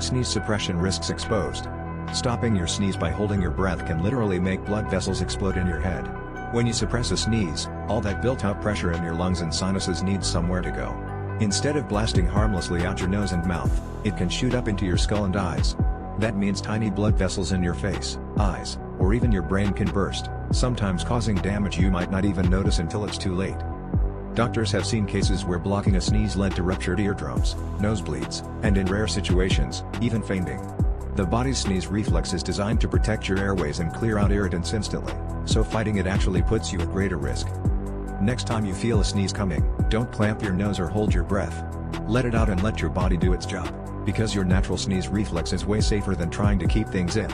Sneeze suppression risks exposed. Stopping your sneeze by holding your breath can literally make blood vessels explode in your head. When you suppress a sneeze, all that built-up pressure in your lungs and sinuses needs somewhere to go. Instead of blasting harmlessly out your nose and mouth, it can shoot up into your skull and eyes. That means tiny blood vessels in your face, eyes, or even your brain can burst, sometimes causing damage you might not even notice until it's too late. Doctors have seen cases where blocking a sneeze led to ruptured eardrums, nosebleeds, and in rare situations, even fainting. The body's sneeze reflex is designed to protect your airways and clear out irritants instantly, so fighting it actually puts you at greater risk. Next time you feel a sneeze coming, don't clamp your nose or hold your breath. Let it out and let your body do its job, because your natural sneeze reflex is way safer than trying to keep things in.